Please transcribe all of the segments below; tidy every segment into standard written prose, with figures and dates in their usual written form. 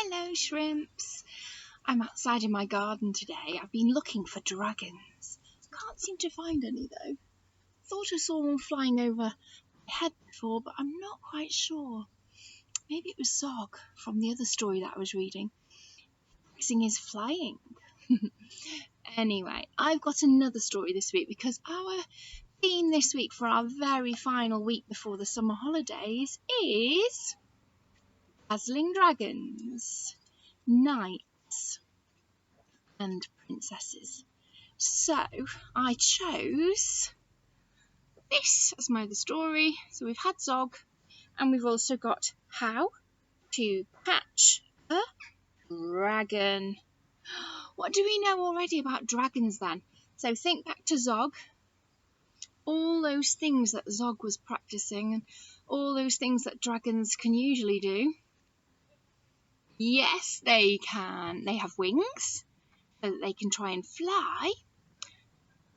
Hello, shrimps. I'm outside in my garden today. I've been looking for dragons. Can't seem to find any though. Thought I saw one flying over my head before, but I'm not quite sure. Maybe it was Zog from the other story that I was reading. Practicing his flying. Anyway, I've got another story this week because our theme this week for our very final week before the summer holidays is dazzling dragons, knights and princesses. So I chose this as my other story. So we've had Zog and we've also got how to catch a dragon. What do we know already about dragons then? So think back to Zog. All those things that Zog was practicing and all those things that dragons can usually do. Yes, they can. They have wings so that they can try and fly.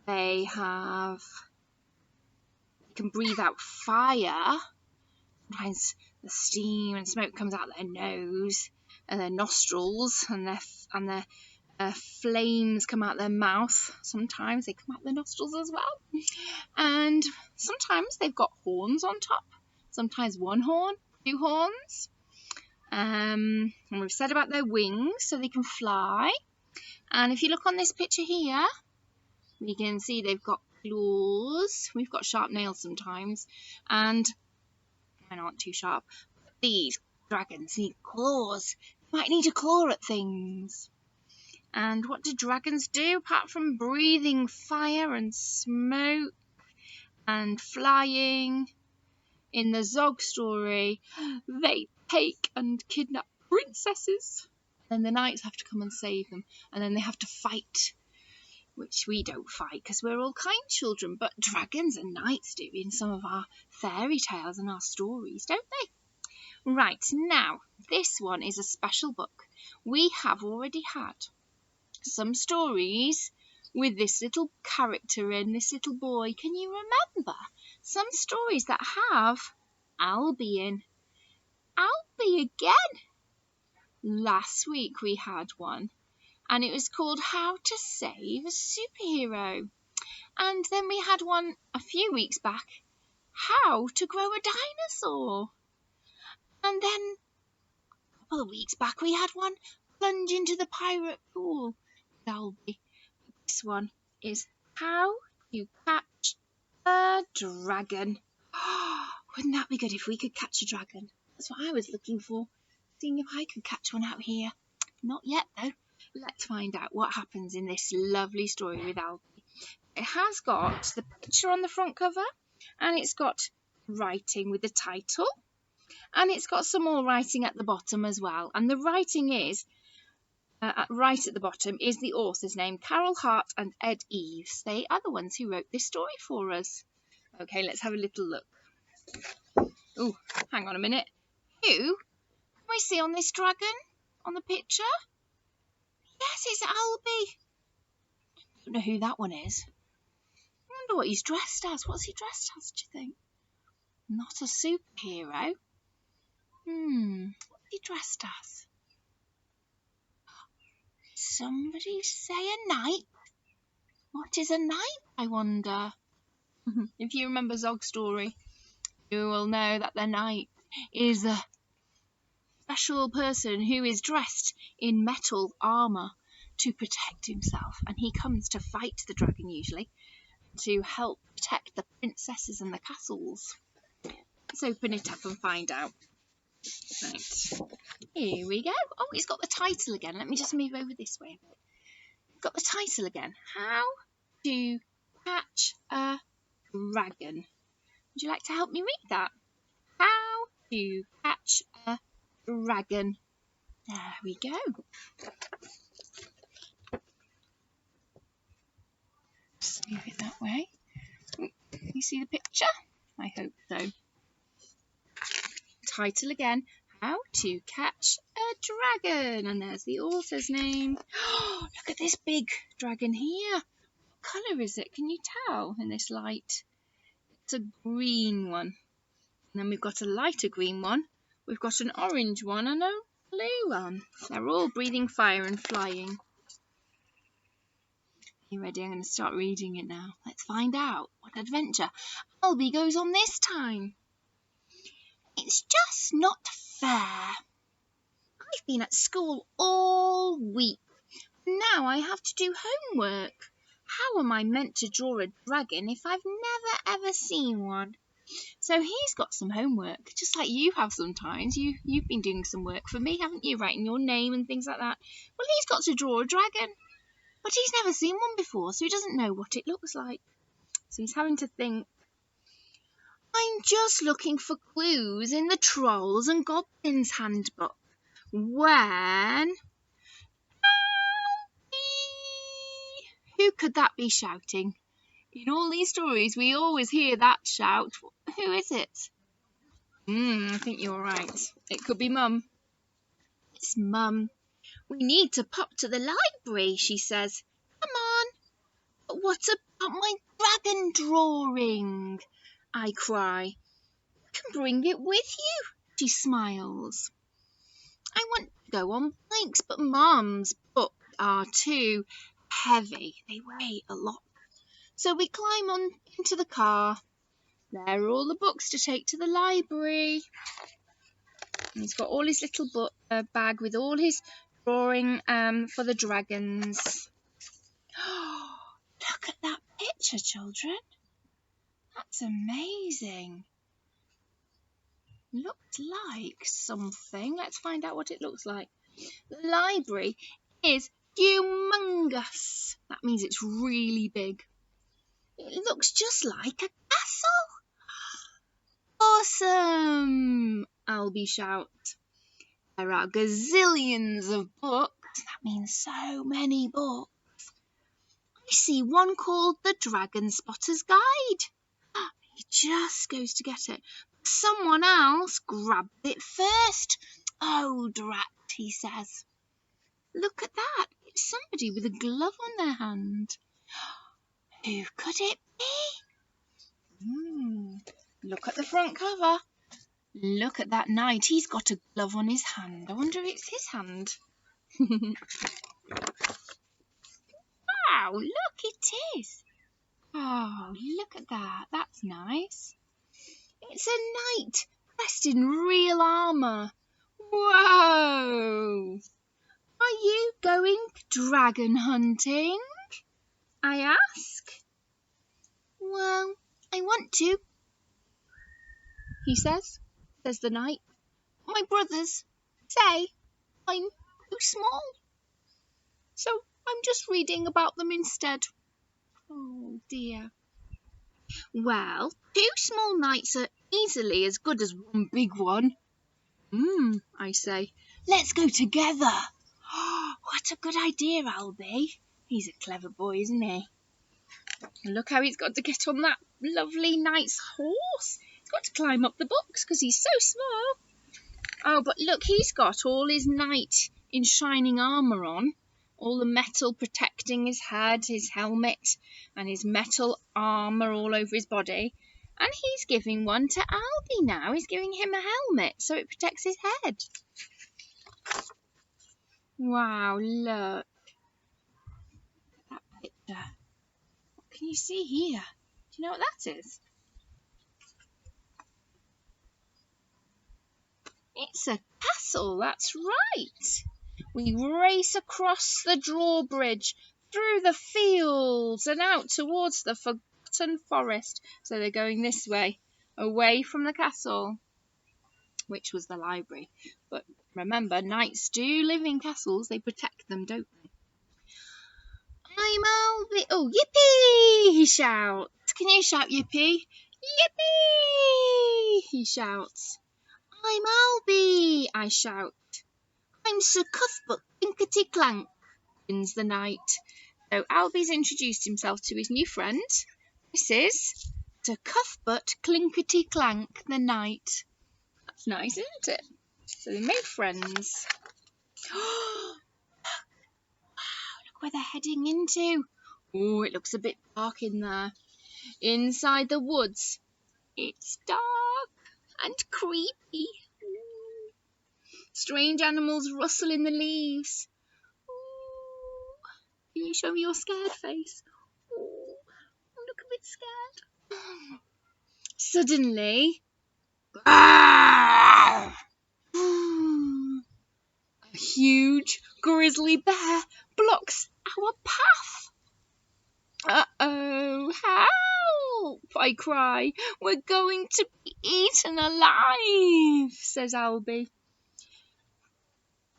They can breathe out fire. Sometimes the steam and smoke comes out their nose and their nostrils, and their flames come out their mouth. Sometimes they come out their nostrils as well. And sometimes they've got horns on top. Sometimes one horn, two horns. And we've said about their wings, so they can fly. And if you look on this picture here, we can see they've got claws. We've got sharp nails sometimes, and mine aren't too sharp. These dragons need claws. They might need to claw at things. And what do dragons do apart from breathing fire and smoke and flying? In the Zog story, they take and kidnap princesses. Then the knights have to come and save them, and then they have to fight, which we don't fight because we're all kind children, but dragons and knights do in some of our fairy tales and our stories, don't they? Right, now, this one is a special book. We have already had some stories with this little character in, this little boy. Can you remember some stories that have Albie in? Albie again! Last week we had one, and it was called How to Save a Superhero. And then we had one a few weeks back, How to Grow a Dinosaur. And then a couple of weeks back we had one, Plunge into the Pirate Pool with Albie. This one is How to Catch a Dragon. Wouldn't that be good if we could catch a dragon? That's what I was looking for, seeing if I could catch one out here. Not yet though. Let's find out what happens in this lovely story with Albie. It has got the picture on the front cover, and it's got writing with the title, and it's got some more writing at the bottom as well. And the writing is, right at the bottom, is the author's name, Carol Hart and Ed Eves. They are the ones who wrote this story for us. Okay, let's have a little look. Oh, hang on a minute. Who can we see on this dragon on the picture? Yes, it's Albie. Don't know who that one is. I wonder what he's dressed as. What's he dressed as, do you think? Not a superhero. What's he dressed as? Somebody say a knight. What is a knight, I wonder? If you remember Zog's story, you will know that the knight is a special person who is dressed in metal armour to protect himself, and he comes to fight the dragon usually to help protect the princesses and the castles. Let's open it up and find out. Right, here we go. Oh, it's got the title again. Let me just move over this way a bit. It's got the title again. How to Catch a Dragon. Would you like to help me read that? How to Catch a Dragon. There we go. Just move it that way. You see the picture? I hope so. Title again, How to Catch a Dragon. And there's the author's name. Oh, look at this big dragon here. What colour is it? Can you tell in this light? It's a green one. And then we've got a lighter green one. We've got an orange one and a blue one. They're all breathing fire and flying. You ready? I'm going to start reading it now. Let's find out what adventure Albie goes on this time. It's just not fair. I've been at school all week. Now I have to do homework. How am I meant to draw a dragon if I've never ever seen one? So he's got some homework, just like you have sometimes. You've been doing some work for me, haven't you? Writing your name and things like that. Well, he's got to draw a dragon. But he's never seen one before, so he doesn't know what it looks like. So he's having to think. I'm just looking for clues in the Trolls and Goblins handbook. When... Who could that be shouting? In all these stories, we always hear that shout. Who is it? I think you're right. It could be Mum. It's Mum. We need to pop to the library, she says. Come on. But what about my dragon drawing? I cry. You can bring it with you, she smiles. I want to go on bikes, but Mum's books are too heavy. They weigh a lot. So we climb on into the car. There are all the books to take to the library. And he's got all his little bag with all his drawing for the dragons. Look at that picture, children. That's amazing. Looks like something. Let's find out what it looks like. The library is humongous. That means it's really big. It looks just like a castle. Awesome! Albie shouts. There are gazillions of books. That means so many books. I see one called The Dragon Spotter's Guide. He just goes to get it. Someone else grabbed it first. Oh, drat, he says. Look at that. It's somebody with a glove on their hand. Who could it be? Look at the front cover. Look at that knight. He's got a glove on his hand. I wonder if it's his hand. Wow, look, it is. Oh, look at that. That's nice. It's a knight dressed in real armour. Whoa! Are you going dragon hunting? I ask. Well, I want to, he says the knight. My brothers say I'm too small. So I'm just reading about them instead. Oh dear. Well, 2 small knights are easily as good as 1 big one. I say. Let's go together. What a good idea, Albie. He's a clever boy, isn't he? And look how he's got to get on that lovely knight's horse. He's got to climb up the books because he's so small. Oh, but look, he's got all his knight in shining armour on. All the metal protecting his head, his helmet, and his metal armour all over his body. And he's giving one to Albie now. He's giving him a helmet so it protects his head. Wow, look. That picture. What can you see here? Do you know what that is? It's a castle, that's right. We race across the drawbridge, through the fields and out towards the forgotten forest. So they're going this way, away from the castle, which was the library. But remember, knights do live in castles. They protect them, don't they? I'm Albie. Oh, yippee! He shouts. Can you shout yippee? Yippee! He shouts. I'm Albie, I shout. I'm Sir Cuthbert Clinkety-Clank, wins the knight. So Albie's introduced himself to his new friend. This is Sir Cuthbert Clinkety-Clank, the knight. That's nice, isn't it? So they made friends. Wow, look where they're heading into. Oh, it looks a bit dark in there. Inside the woods, it's dark and creepy. Strange animals rustle in the leaves. Ooh. Can you show me your scared face? Ooh. Look a bit scared. Suddenly, a huge grizzly bear blocks our path. Uh-oh, help! I cry. We're going to be eaten alive, says Albie.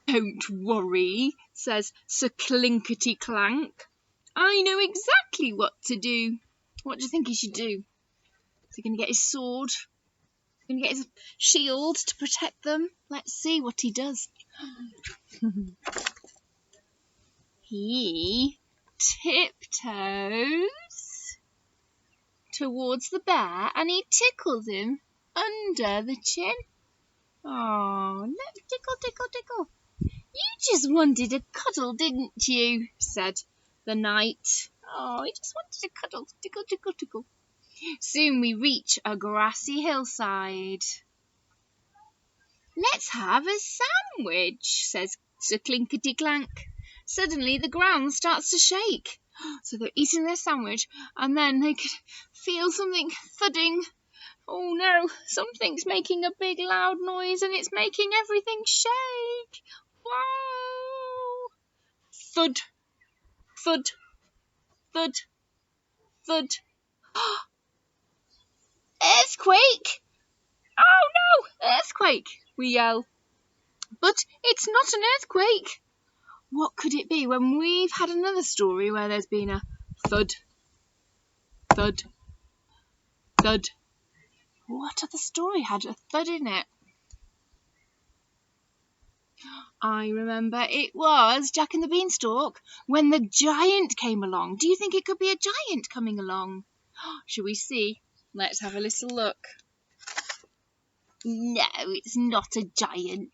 Don't worry, says Sir Clinkety Clank. I know exactly what to do. What do you think he should do? Is he going to get his sword? Going to get his shield to protect them? Let's see what he does. He tiptoes towards the bear and he tickles him under the chin. Oh, look, tickle, tickle, tickle. You just wanted a cuddle, didn't you? Said the knight. Oh, he just wanted a cuddle, tickle, tickle, tickle. Soon we reach a grassy hillside. Let's have a sandwich, says Sir Clinkety Clank. Suddenly the ground starts to shake. So they're eating their sandwich and then they could feel something thudding. Oh no, something's making a big loud noise and it's making everything shake. Wow! Thud, thud, thud, thud. Earthquake! Oh no, earthquake! We yell. But it's not an earthquake. What could it be when we've had another story where there's been a thud, thud, thud? What other story had a thud in it? I remember it was Jack and the Beanstalk when the giant came along. Do you think it could be a giant coming along? Shall we see? Let's have a little look. No, it's not a giant.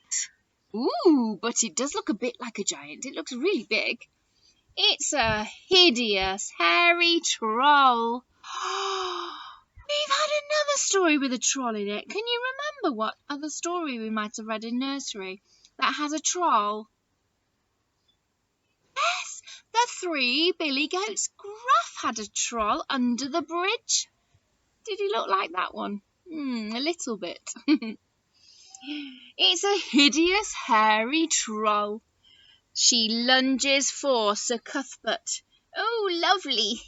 Ooh, but it does look a bit like a giant. It looks really big. It's a hideous, hairy troll. We've had another story with a troll in it. Can you remember what other story we might have read in nursery that has a troll? Yes, the Three Billy Goats. Gruff had a troll under the bridge. Did he look like that one? A little bit. It's a hideous, hairy troll. She lunges for Sir Cuthbert. Oh, lovely,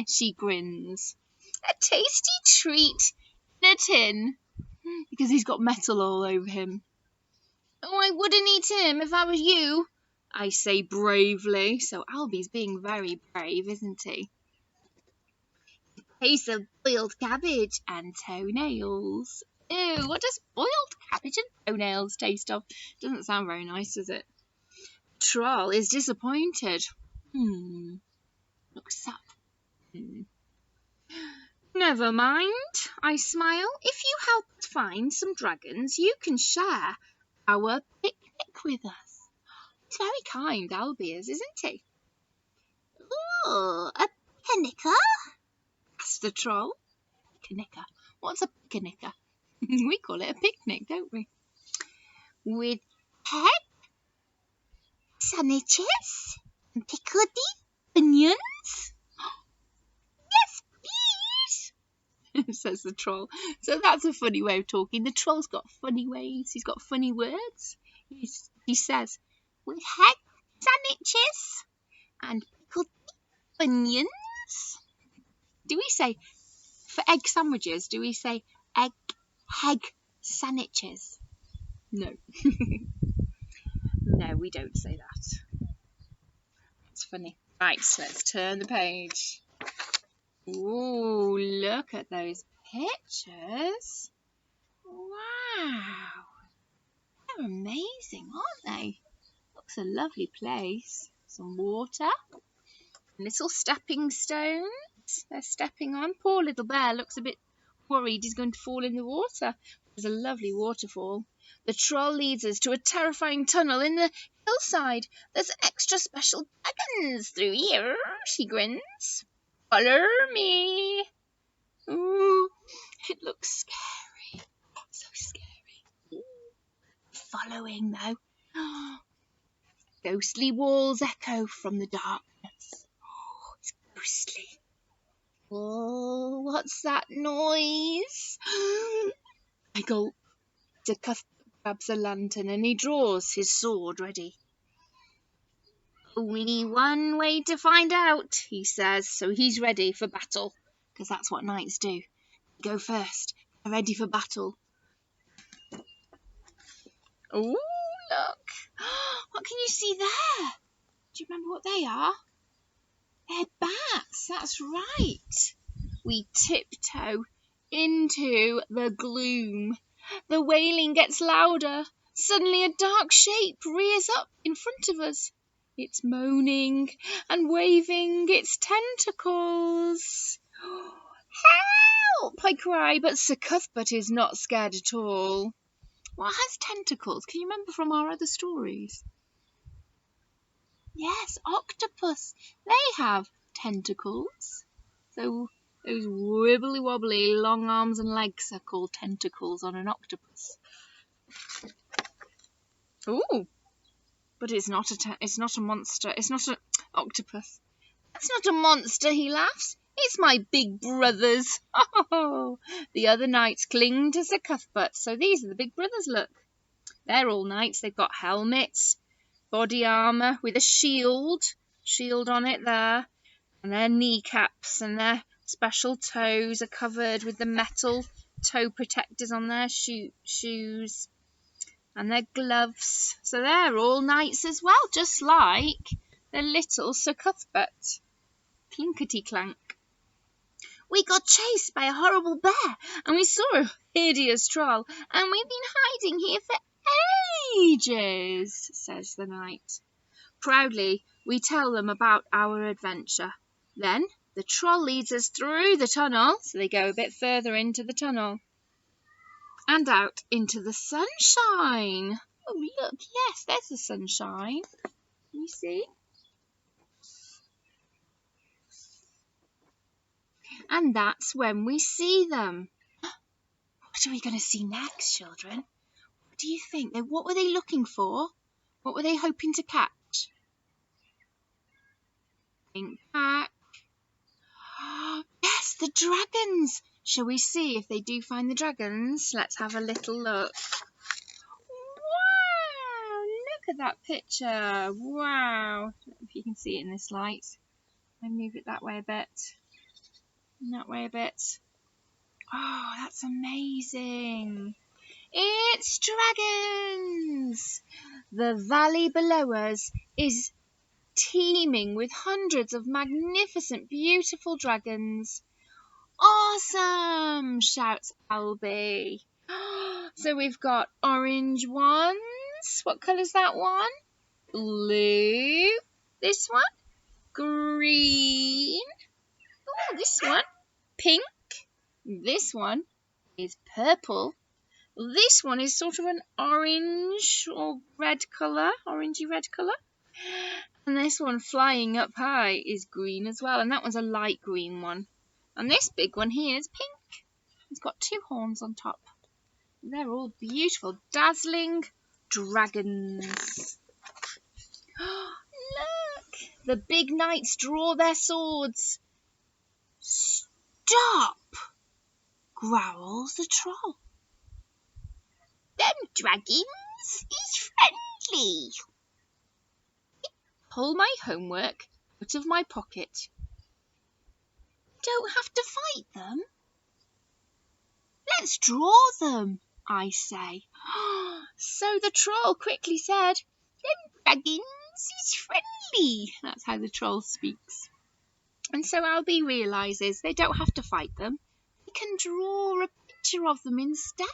she grins. A tasty treat in a tin, because he's got metal all over him. Oh, I wouldn't eat him if I was you, I say bravely. So Albie's being very brave, isn't he? Taste of boiled cabbage and toenails. Ew, what does boiled cabbage and toenails taste of? Doesn't sound very nice, does it? Troll is disappointed. Looks up. Never mind, I smile. If you help us find some dragons, you can share our picnic with us. It's very kind, Albie is, isn't he? Ooh, a picnicker? Asked the troll. Picnicker? What's a picnicker? We call it a picnic, don't we? With egg, sandwiches, and pickled onions? Yes, please, says the troll. So that's a funny way of talking. The troll's got funny ways. He's got funny words. He says, with egg, sandwiches, and pickled onions. Do we say, for egg sandwiches, do we say egg sandwiches? No. No, we don't say that. It's funny. Right, so let's turn the page. Ooh, look at those pictures. Wow. They're amazing, aren't they? Looks a lovely place. Some water. Little stepping stones. They're stepping on. Poor little bear looks a bit worried he's going to fall in the water. There's a lovely waterfall. The troll leads us to a terrifying tunnel in the hillside. There's extra special dragons through here, she grins. Follow me. Ooh, it looks scary. So scary. Ooh. following, though. Ghostly walls echo from the darkness. Oh, it's ghostly. Oh, what's that noise? I gulp. Sir Cuthbert grabs a lantern and he draws his sword ready. Only one way to find out, he says, so he's ready for battle, because that's what knights do. They go first. They're ready for battle. Oh, look. What can you see there? Do you remember what they are? They're bats, that's right. We tiptoe into the gloom. The wailing gets louder. Suddenly a dark shape rears up in front of us. It's moaning and waving its tentacles. Help! I cry, but Sir Cuthbert is not scared at all. What has tentacles? Can you remember from our other stories? Yes, octopus. They have tentacles. So those wibbly wobbly long arms and legs are called tentacles on an octopus. Ooh, but it's not a monster. It's not an octopus. That's not a monster, he laughs. It's my big brothers. Oh, the other knights cling to Sir Cuthbert, so these are the big brothers, look. They're all knights. They've got helmets, body armour with a shield on it there, and their kneecaps and their special toes are covered with the metal toe protectors on their shoes and their gloves. So they're all knights as well, just like the little Sir Cuthbert. Clinkety clank. We got chased by a horrible bear, and we saw a hideous troll, and we've been hiding here for ages, says the knight. Proudly, we tell them about our adventure. Then the troll leads us through the tunnel, so they go a bit further into the tunnel, and out into the sunshine. Oh, look, yes, there's the sunshine. Can you see? And that's when we see them. What are we going to see next, children? What do you think? What were they looking for? What were they hoping to catch? Think back. Yes, the dragons. Shall we see if they do find the dragons? Let's have a little look. Wow, look at that picture. Wow. I don't know if you can see it in this light. I move it that way a bit. And that way a bit. Oh, that's amazing. It's dragons. The valley below us is teeming with hundreds of magnificent, beautiful dragons. Awesome, shouts Albie. So we've got orange ones. What colour's that one? Blue. This one? Green. Oh, this one? Pink. This one is purple. This one is sort of an orange or red colour, orangey red colour. And this one flying up high is green as well, and that one's a light green one. And this big one here is pink. It's got two horns on top. They're all beautiful, dazzling dragons. Look! The big knights draw their swords. Stop! Growls the troll. Them dragons is friendly. Pull my homework out of my pocket. Don't have to fight them. Let's draw them, I say. So the troll quickly said, them dragons is friendly. That's how the troll speaks. And so Albie realises they don't have to fight them. They can draw a picture of them instead.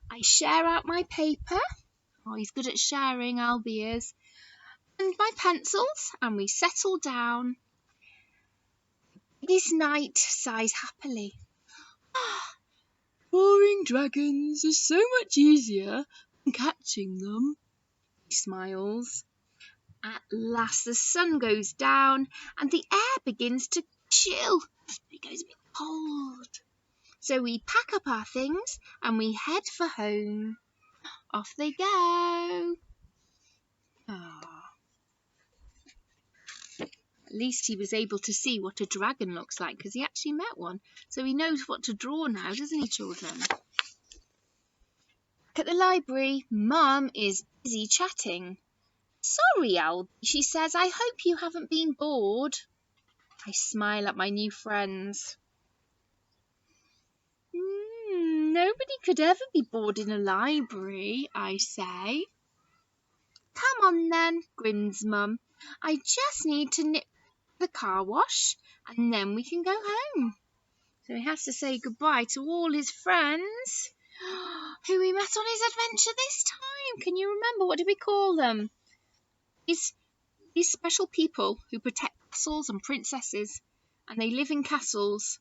I share out my paper. Oh, he's good at sharing, Albie is. And my pencils, and we settle down. This knight sighs happily. Drawing dragons is so much easier than catching them. He smiles. At last the sun goes down and the air begins to chill. It goes a bit cold. So we pack up our things and we head for home. off they go. Ah. At least he was able to see what a dragon looks like, because he actually met one. So he knows what to draw now, doesn't he, children? At the library, Mum is busy chatting. Sorry, Albie, she says, I hope you haven't been bored. I smile at my new friends. Nobody could ever be bored in a library, I say. Come on then, grins Mum. I just need to nip the car wash and then we can go home. So he has to say goodbye to all his friends who we met on his adventure this time. Can you remember? What did we call them? These special people who protect castles and princesses, and they live in castles,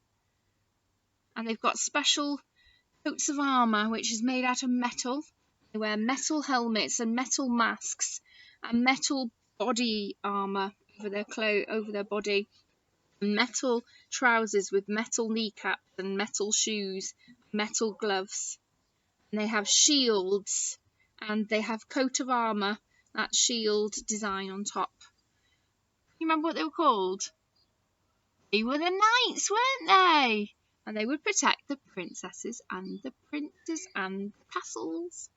and they've got special coats of armour which is made out of metal. They wear metal helmets and metal masks and metal body armour over their body, metal trousers with metal kneecaps and metal shoes, metal gloves. And they have shields and they have coat of armour, that shield design on top. You remember what they were called? They were the knights, weren't they? And they would protect the princesses and the princes and the castles.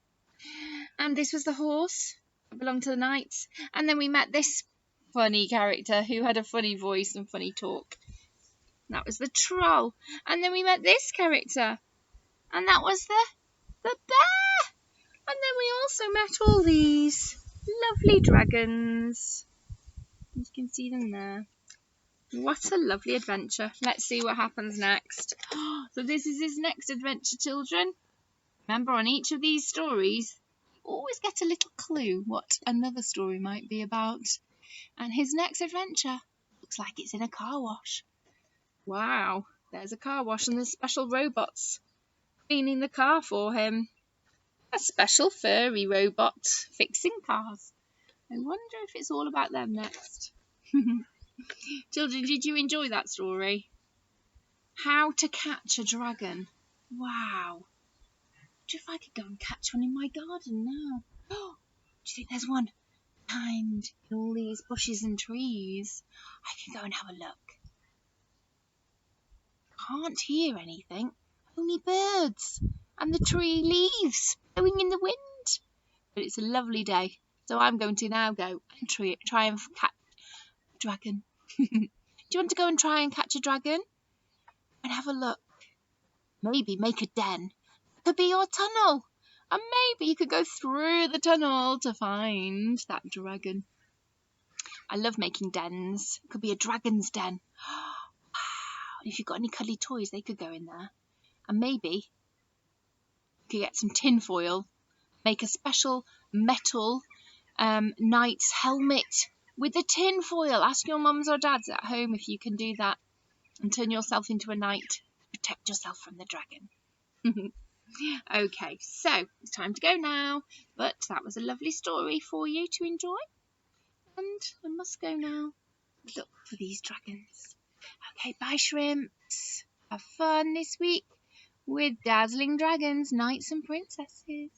And this was the horse that belonged to the knights. And then we met this funny character who had a funny voice and funny talk. That was the troll. And then we met this character. And that was the bear. And then we also met all these lovely dragons. You can see them there. What a lovely adventure. Let's see what happens next. So this is his next adventure, children. Remember, on each of these stories, you always get a little clue what another story might be about. And his next adventure looks like it's in a car wash. Wow, there's a car wash and there's special robots cleaning the car for him. A special furry robot fixing cars. I wonder if it's all about them next. Children, did you enjoy that story? How to catch a dragon. Wow. I wonder if I could go and catch one in my garden now. Do you think there's one behind all these bushes and trees? I can go and have a look. Can't hear anything. Only birds and the tree leaves blowing in the wind. But it's a lovely day, so I'm going to now go and try and catch a dragon. Do you want to go and try and catch a dragon? And have a look. Maybe make a den. It could be your tunnel. And maybe you could go through the tunnel to find that dragon. I love making dens. It could be a dragon's den. Wow. If you've got any cuddly toys, they could go in there. And maybe you could get some tin foil, make a special metal knight's helmet with the tin foil. Ask your mums or dads at home if you can do that and turn yourself into a knight. Protect yourself from the dragon. Okay, so it's time to go now. But that was a lovely story for you to enjoy. And I must go now. Look for these dragons. Okay, bye shrimps. Have fun this week with dazzling dragons, knights and princesses.